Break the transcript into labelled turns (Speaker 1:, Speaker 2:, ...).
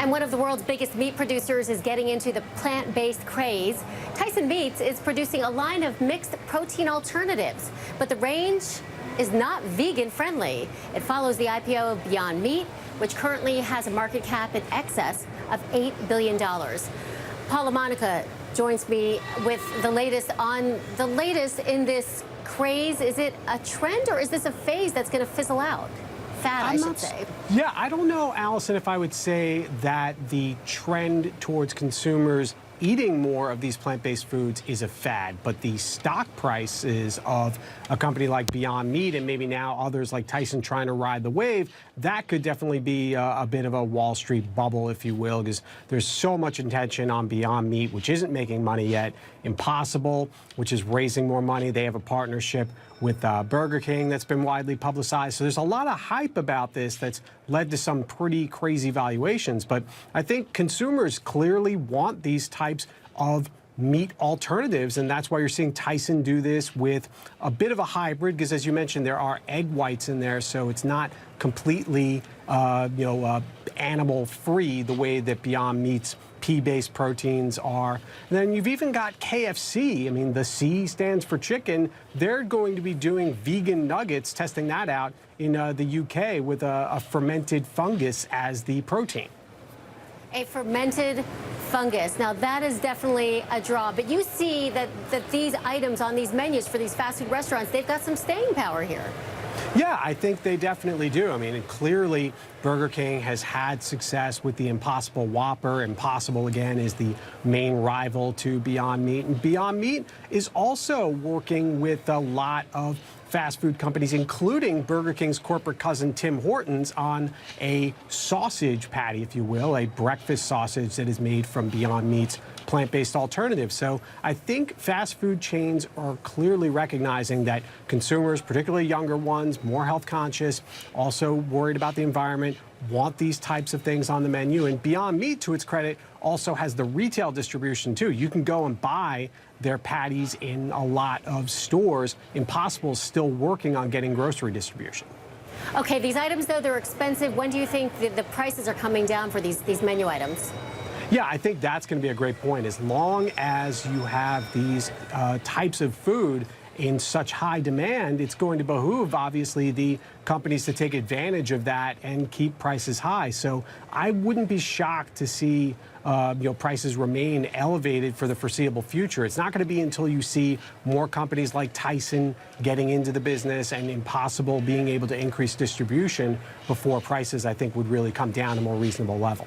Speaker 1: And one of the world's biggest meat producers is getting into the plant-based craze. Tyson Foods is producing a line of mixed protein alternatives, but the range is not vegan friendly. It follows the IPO of Beyond Meat, which currently has a market cap in excess of $8 billion. Paula Monica joins me with the latest in this craze. Is it a trend or is this a phase that's going to fizzle out? Fad, I should say.
Speaker 2: Yeah, I don't know, Allison, if I would say that the trend towards consumers eating more of these plant-based foods is a fad, but the stock prices of a company like Beyond Meat and maybe now others like Tyson trying to ride the wave, that could definitely be a bit of a Wall Street bubble, if you will, because there's so much attention on Beyond Meat, which isn't making money yet. Impossible, which is raising more money. They have a partnership with Burger King that's been widely publicized. So there's a lot of hype about this that's led to some pretty crazy valuations. But I think consumers clearly want these types of meat alternatives, and that's why you're seeing Tyson do this with a bit of a hybrid, because as you mentioned, there are egg whites in there, so it's not completely animal free the way that Beyond Meat's pea-based proteins are. And then you've even got KFC. I mean, the C stands for chicken. They're going to be doing vegan nuggets, testing that out in the UK with a fermented fungus as the protein.
Speaker 1: A fermented fungus. Now, that is definitely a draw. But you see that these items on these menus for these fast food restaurants, they've got some staying power here.
Speaker 2: Yeah, I think they definitely do. I mean, clearly Burger King has had success with the Impossible Whopper. Impossible, again, is the main rival to Beyond Meat. And Beyond Meat is also working with a lot of fast food companies, including Burger King's corporate cousin Tim Hortons, on a sausage patty, if you will, a breakfast sausage that is made from Beyond Meat's plant-based alternative. So I think fast food chains are clearly recognizing that consumers, particularly younger ones, more health conscious, also worried about the environment, want these types of things on the menu. And Beyond Meat, to its credit, also has the retail distribution too. You can go and buy their patties in a lot of stores. Impossible is still working on getting grocery distribution.
Speaker 1: Okay, these items, though, they're expensive. When do you think the prices are coming down for these menu items?
Speaker 2: Yeah, I think that's going to be a great point. As long as you have these types of food in such high demand, it's going to behoove, obviously, the companies to take advantage of that and keep prices high. So I wouldn't be shocked to see prices remain elevated for the foreseeable future. It's not going to be until you see more companies like Tyson getting into the business and Impossible being able to increase distribution before prices, I think, would really come down to a more reasonable level.